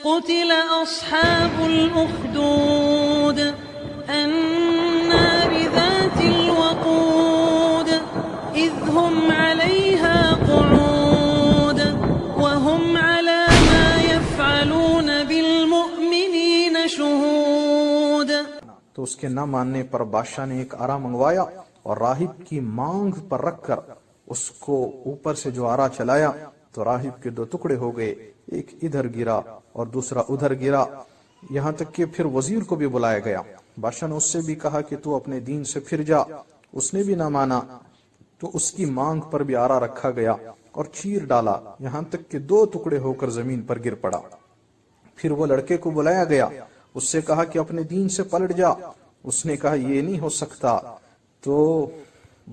قتل أصحاب الأخدود النار ذات الوقود إذ هم عليها قعود وهم على ما يفعلون بالمؤمنين شهود. تو اس کے نہ ماننے پر بادشاہ نے ایک آرا منگوایا اور راہب کی مانگ پر رکھ کر اس کو اوپر سے جو آرا چلایا تو راہب کے دو ٹکڑے ہو گئے، ایک ادھر گرا اور دوسرا ادھر گرا، یہاں تک کہ پھر وزیر کو بھی بلایا گیا. بادشاہ نے اس سے بھی کہا کہ تو اپنے دین سے پھر جا، اس نے بھی نہ مانا، تو اس کی مانگ پر بھی آرا رکھا گیا اور چیر ڈالا یہاں تک کہ دو ٹکڑے ہو کر زمین پر گر پڑا. پھر وہ لڑکے کو بلایا گیا، اس سے کہا کہ اپنے دین سے پلٹ جا، اس نے کہا یہ نہیں ہو سکتا. تو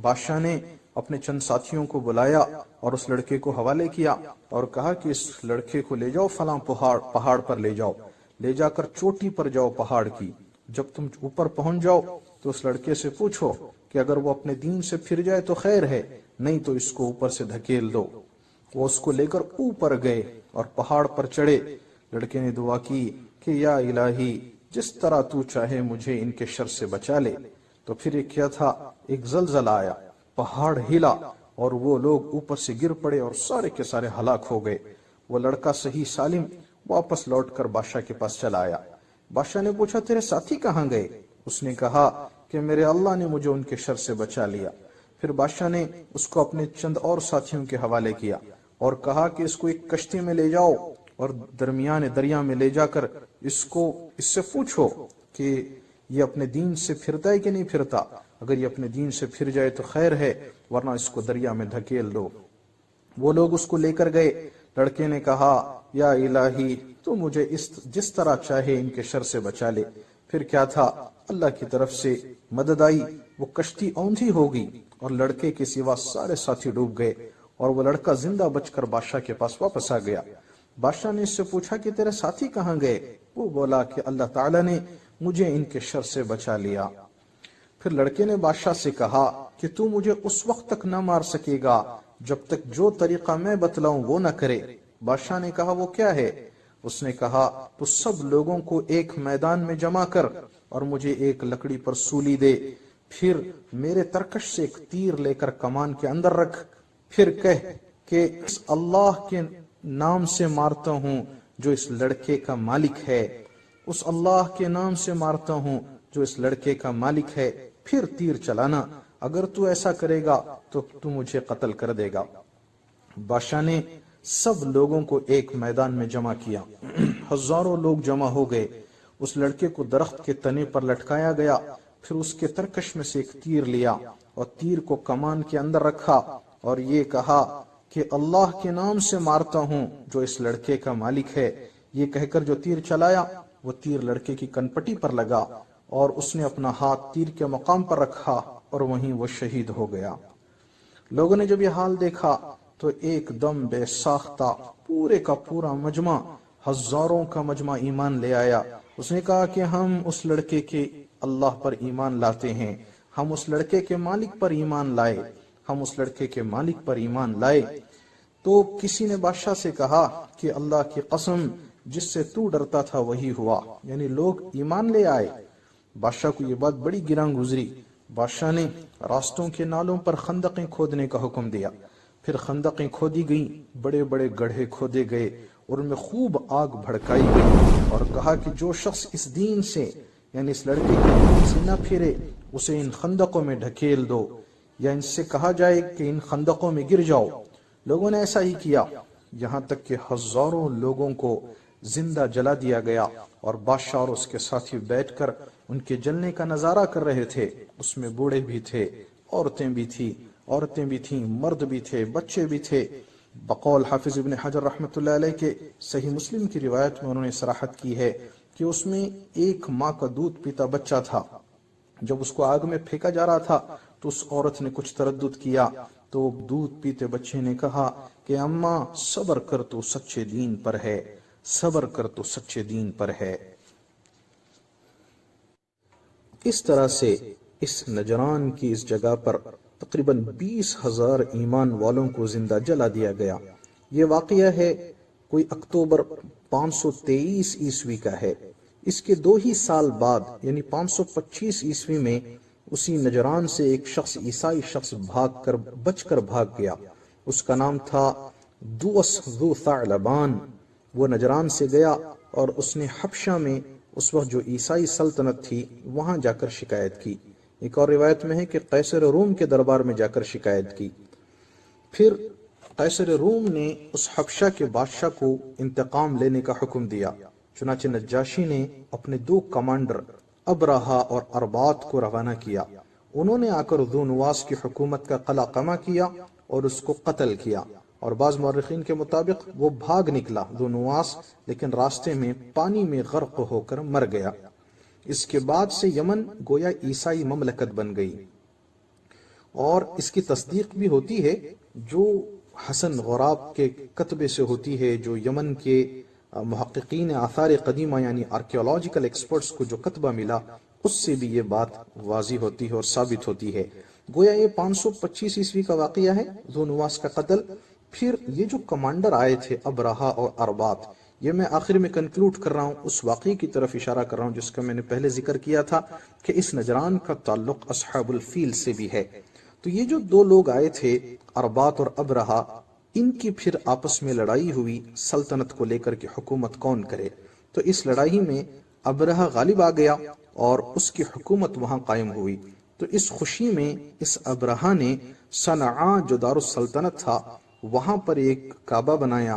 بادشاہ نے اپنے چند ساتھیوں کو بلایا اور اس لڑکے کو حوالے کیا اور کہا کہ اس لڑکے کو لے جاؤ فلاں پہاڑ پر لے جاؤ، لے جا کر چوٹی پر جاؤ پہاڑ کی. جب تم اوپر پہنچ جاؤ تو اس لڑکے سے پوچھو کہ اگر وہ اپنے دین سے پھر جائے تو خیر ہے، نہیں تو اس کو اوپر سے دھکیل دو. وہ اس کو لے کر اوپر گئے اور پہاڑ پر چڑھے. لڑکے نے دعا کی کہ یا الہی جس طرح تو چاہے مجھے ان کے شر سے بچا لے. تو پھر ایک کیا تھا، ایک زلزلہ آیا، پہاڑ ہلا اور وہ لوگ اوپر سے گر پڑے اور سارے کے سارے ہلاک ہو گئے. وہ لڑکا صحیح سالم واپس لوٹ کر بادشاہ کے پاس چلا آیا. بادشاہ نے پوچھا تیرے ساتھی کہاں گئے؟ اس نے کہا کہ میرے اللہ نے مجھے ان کے شر سے بچا لیا. پھر بادشاہ نے اس کو اپنے چند اور ساتھیوں کے حوالے کیا اور کہا کہ اس کو ایک کشتی میں لے جاؤ اور درمیان دریا میں لے جا کر اس سے پوچھو کہ یہ اپنے دین سے پھرتا ہے کہ نہیں پھرتا. اگر یہ اپنے دین سے پھر جائے تو خیر ہے، ورنہ اس کو دریا میں دھکیل دو. وہ لوگ اس کو لے کر گئے. لڑکے نے کہا یا الہی تو مجھے جس طرح چاہے ان کے شر سے بچا لے. پھر کیا تھا، اللہ کی طرف سے مدد آئی، وہ کشتی اوندھی ہو گئی اور لڑکے کے سوا سارے ساتھی ڈوب گئے اور وہ لڑکا زندہ بچ کر بادشاہ کے پاس واپس آ گیا. بادشاہ نے اس سے پوچھا کہ تیرے ساتھی کہاں گئے؟ وہ بولا کہ اللہ تعالیٰ نے مجھے ان کے شر سے بچا لیا. پھر لڑکے نے بادشاہ سے کہا کہ تو مجھے اس وقت تک نہ مار سکے گا جب تک جو طریقہ میں بتلاؤں وہ نہ کرے. بادشاہ نے کہا وہ کیا ہے؟ اس نے کہا تو سب لوگوں کو ایک میدان میں جمع کر اور مجھے ایک لکڑی پر سولی دے، پھر میرے ترکش سے ایک تیر لے کر کمان کے اندر رکھ، پھر کہہ کہ اس اللہ کے نام سے مارتا ہوں جو اس لڑکے کا مالک ہے، اس اللہ کے نام سے مارتا ہوں جو اس لڑکے کا مالک ہے، پھر تیر چلانا، اگر تو ایسا کرے گا تو تو مجھے قتل کر دے گا. بادشاہ نے سب لوگوں کو ایک میدان میں جمع کیا، ہزاروں لوگ جمع ہو گئے. اس لڑکے کو درخت کے تنے پر لٹکایا گیا، پھر اس کے ترکش میں سے ایک تیر لیا اور تیر کو کمان کے اندر رکھا اور یہ کہا کہ اللہ کے نام سے مارتا ہوں جو اس لڑکے کا مالک ہے. یہ کہہ کر جو تیر چلایا وہ تیر لڑکے کی کنپٹی پر لگا اور اس نے اپنا ہاتھ تیر کے مقام پر رکھا اور وہیں وہ شہید ہو گیا. لوگوں نے جب یہ حال دیکھا تو ایک دم بے ساختہ پورے کا پورا مجمع، ہزاروں کا مجمع ایمان لے آیا. اس نے کہا کہ ہم اس لڑکے کے اللہ پر ایمان لاتے ہیں، ہم اس لڑکے کے مالک پر ایمان لائے، ہم اس لڑکے کے مالک پر ایمان لائے. تو کسی نے بادشاہ سے کہا کہ اللہ کی قسم جس سے تو ڈرتا تھا وہی ہوا، یعنی لوگ ایمان لے آئے. بادشاہ کو یہ بات بڑی گراں گزری. بادشاہ نے راستوں کے نالوں پر خندقیں کھودنے کا حکم دیا. پھر خندقیں کھودی گئیں، بڑے بڑے گڑھے کھودے گئے اور ان میں خوب آگ بھڑکائی گئی اور کہا کہ جو شخص اس دین سے یعنی اس لڑکے کے دین سے نہ پھرے اسے ان خندقوں میں ڈھکیل دو، یا ان سے کہا جائے کہ ان خندقوں میں گر جاؤ. لوگوں نے ایسا ہی کیا، یہاں تک کہ ہزاروں لوگوں کو زندہ جلا دیا گیا اور بادشاہ اور اس کے ساتھی بیٹھ کر ان کے جلنے کا نظارہ کر رہے تھے. اس میں بوڑھے بھی تھے، عورتیں بھی تھیں، مرد بھی تھے، بچے بھی تھے. بقول حافظ ابن حجر رحمۃ اللہ علیہ کے صحیح مسلم کی روایت میں انہوں نے صراحت کی ہے کہ اس میں ایک ماں کا دودھ پیتا بچہ تھا. جب اس کو آگ میں پھینکا جا رہا تھا تو اس عورت نے کچھ تردد کیا تو دودھ پیتے بچے نے کہا کہ اماں صبر کر تو سچے دین پر ہے، صبر کر تو سچے دین پر ہے. اس طرح سے اس نجران کی اس جگہ پر تقریباً 20,000 ایمان والوں کو زندہ جلا دیا گیا. یہ واقعہ ہے کوئی اکتوبر 523 عیسوی کا ہے۔ اس کے 2 ہی سال بعد یعنی 525 عیسوی میں اسی نجران سے ایک شخص عیسائی شخص بچ کر بھاگ گیا۔ اس کا نام تھا دوس ذو ثعلبان۔ وہ نجران سے گیا اور اس نے حبشہ میں اس وقت جو عیسائی سلطنت تھی وہاں جا کر شکایت کی۔ ایک اور روایت میں ہے کہ قیصر روم کے دربار میں جا کر شکایت کی۔ پھر قیصر روم نے اس حبشہ کے بادشاہ کو انتقام لینے کا حکم دیا۔ چنانچہ نجاشی نے اپنے 2 کمانڈر ابرہا اور اربات کو روانہ کیا۔ انہوں نے آ کر ذو نواس کی حکومت کا قلع قمع کیا اور اس کو قتل کیا، اور بعض مورخین کے مطابق وہ بھاگ نکلا ذو نواس، لیکن راستے میں پانی میں غرق ہو کر مر گیا۔ اس کے بعد سے یمن گویا عیسائی مملکت بن گئی، اور اس کی تصدیق بھی ہوتی ہے جو حسن غراب کے کتبے سے ہوتی ہے، جو یمن کے محققین آثار قدیمہ یعنی آرکیولوجیکل ایکسپرٹس کو جو کتبہ ملا، اس سے بھی یہ بات واضح ہوتی ہے اور ثابت ہوتی ہے۔ گویا یہ 525 عیسوی کا واقعہ ہے، ذو نواس کا قتل۔ پھر یہ جو کمانڈر آئے تھے ابرہا اور اربات، یہ میں آخر میں کنکلوڈ کر رہا ہوں، اس واقعے کی طرف اشارہ کر رہا ہوں جس کا میں نے پہلے ذکر کیا تھا کہ اس نجران کا تعلق اصحاب الفیل سے بھی ہے۔ تو یہ جو 2 لوگ آئے تھے اربات اور ابرہا، ان کی پھر آپس میں لڑائی ہوئی سلطنت کو لے کر کہ حکومت کون کرے۔ تو اس لڑائی میں ابرہا غالب آ گیا اور اس کی حکومت وہاں قائم ہوئی۔ تو اس خوشی میں اس ابرہا نے صنعاء جو دارالسلطنت تھا وہاں پر ایک کعبہ بنایا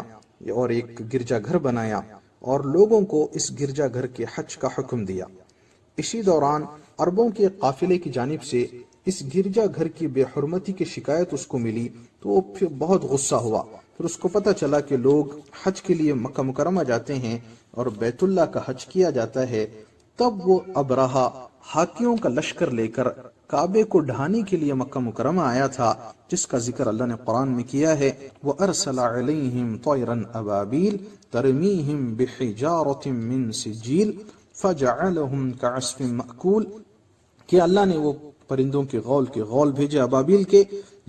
اور ایک گرجا گھر بنایا، اور لوگوں کو اس گرجا گھر کے حج کا حکم دیا۔ اسی دوران عربوں کے قافلے کی جانب سے اس گرجا گھر کی بے حرمتی کی شکایت اس کو ملی، تو وہ پھر بہت غصہ ہوا۔ پھر اس کو پتہ چلا کہ لوگ حج کے لیے مکہ مکرمہ جاتے ہیں اور بیت اللہ کا حج کیا جاتا ہے، تب وہ ابرہا ہاتھیوں کا لشکر لے کر کعبے کو ڈھانے کے لیے مکہ مکرمہ آیا تھا، جس کا ذکر اللہ نے قرآن میں کیا ہے، وَأَرْسَلَ عَلَيْهِمْ طَيْرًا أَبَابِيلَ تَرْمِيهِمْ بِحِجَارَةٍ مِّن سِجِّيلٍ فَجَعَلَهُمْ كَعَصْفٍ مَأْكُولٍ، کہ اللہ نے وہ پرندوں کے غول بھیجے ابابیل کے،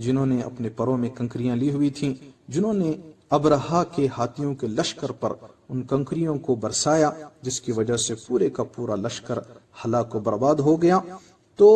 جنہوں نے اپنے پروں میں کنکریاں لی ہوئی تھیں، جنہوں نے ابرہا کے ہاتھیوں کے لشکر پر ان کنکریوں کو برسایا، جس کی وجہ سے پورے کا پورا لشکر ہلاک و برباد ہو گیا۔ تو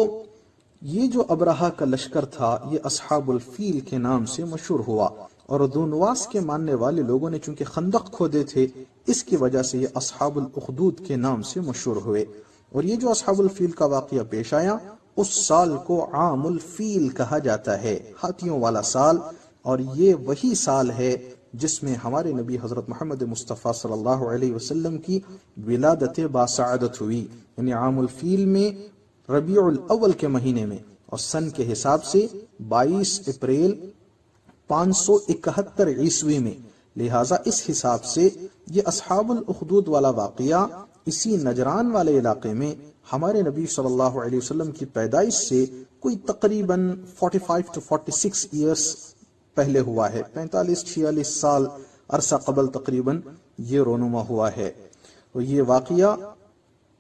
یہ جو ابرہا کا لشکر تھا یہ اصحاب الفیل کے نام سے مشہور ہوا، اور ذو نواس کے ماننے والے لوگوں نے چونکہ خندق کھودے تھے، اس کی وجہ سے یہ اصحاب الاخدود کے نام سے مشہور ہوئے۔ اور یہ جو اصحاب الفیل کا واقعہ پیش آیا، اس سال کو عام الفیل کہا جاتا ہے، ہاتھیوں والا سال، اور یہ وہی سال ہے جس میں ہمارے نبی حضرت محمد مصطفیٰ صلی اللہ علیہ وسلم کی ولادت باسعادت ہوئی، یعنی عام الفیل میں ربیع الاول کے مہینے میں، اور سن کے حساب سے 22 اپریل 571 عیسوی میں۔ لہٰذا اس حساب سے یہ اصحاب الاخدود والا واقعہ اسی نجران والے علاقے میں ہمارے نبی صلی اللہ علیہ وسلم کی پیدائش سے کوئی تقریباً 45 to 46 ایئرس پہلے ہوا ہے، 45-46 سال عرصہ قبل تقریباً یہ رونما ہوا ہے۔ تو یہ واقعہ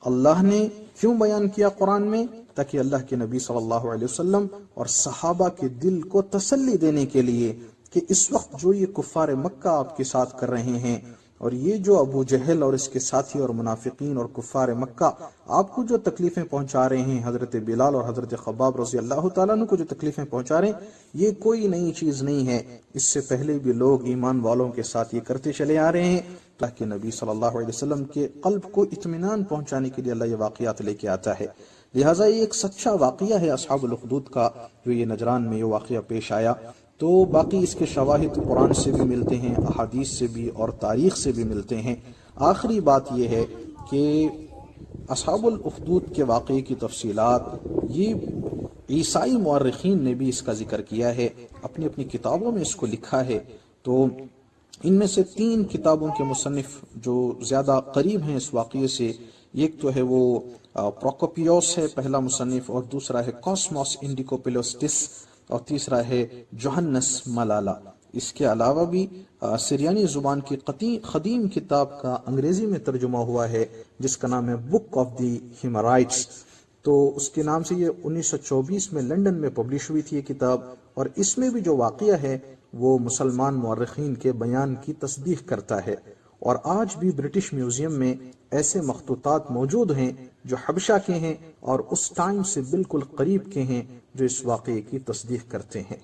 اللہ نے کیوں بیان کیا قرآن میں؟ تاکہ اللہ کے نبی صلی اللہ علیہ وسلم اور صحابہ کے دل کو تسلی دینے کے لیے کہ اس وقت جو یہ کفار مکہ آپ کے ساتھ کر رہے ہیں، اور یہ جو ابو جہل اور اس کے ساتھی اور منافقین اور کفار مکہ آپ کو جو تکلیفیں پہنچا رہے ہیں، حضرت بلال اور حضرت خباب رضی اللہ تعالیٰ عنہ کو جو تکلیفیں پہنچا رہے ہیں، یہ کوئی نئی چیز نہیں ہے، اس سے پہلے بھی لوگ ایمان والوں کے ساتھ یہ کرتے چلے آ رہے ہیں۔ اللہ کے نبی صلی اللہ علیہ وسلم کے قلب کو اطمینان پہنچانے کے لیے اللہ یہ واقعات لے کے آتا ہے۔ لہٰذا یہ ایک سچا واقعہ ہے اصحاب الاخدود کا، جو یہ نجران میں یہ واقعہ پیش آیا۔ تو باقی اس کے شواہد قرآن سے بھی ملتے ہیں، احادیث سے بھی اور تاریخ سے بھی ملتے ہیں۔ آخری بات یہ ہے کہ اصحاب الاخدود کے واقعے کی تفصیلات یہ عیسائی مورخین نے بھی اس کا ذکر کیا ہے، اپنی اپنی کتابوں میں اس کو لکھا ہے۔ تو ان میں سے 3 کتابوں کے مصنف جو زیادہ قریب ہیں اس واقعے سے، ایک تو ہے وہ پروکوپیوس ہے پہلا مصنف، اور دوسرا ہے کوسموس انڈیکوپولوسٹس، اور تیسرا ہے جوہنس ملالا۔ اس کے علاوہ بھی سریانی زبان کی قدیم کتاب کا انگریزی میں ترجمہ ہوا ہے جس کا نام ہے بک آف دی ہیمرائٹس، تو اس کے نام سے یہ 1924 میں لندن میں پبلش ہوئی تھی یہ کتاب، اور اس میں بھی جو واقعہ ہے وہ مسلمان مورخین کے بیان کی تصدیق کرتا ہے۔ اور آج بھی برٹش میوزیم میں ایسے مخطوطات موجود ہیں جو حبشہ کے ہیں اور اس ٹائم سے بالکل قریب کے ہیں جو اس واقعے کی تصدیق کرتے ہیں۔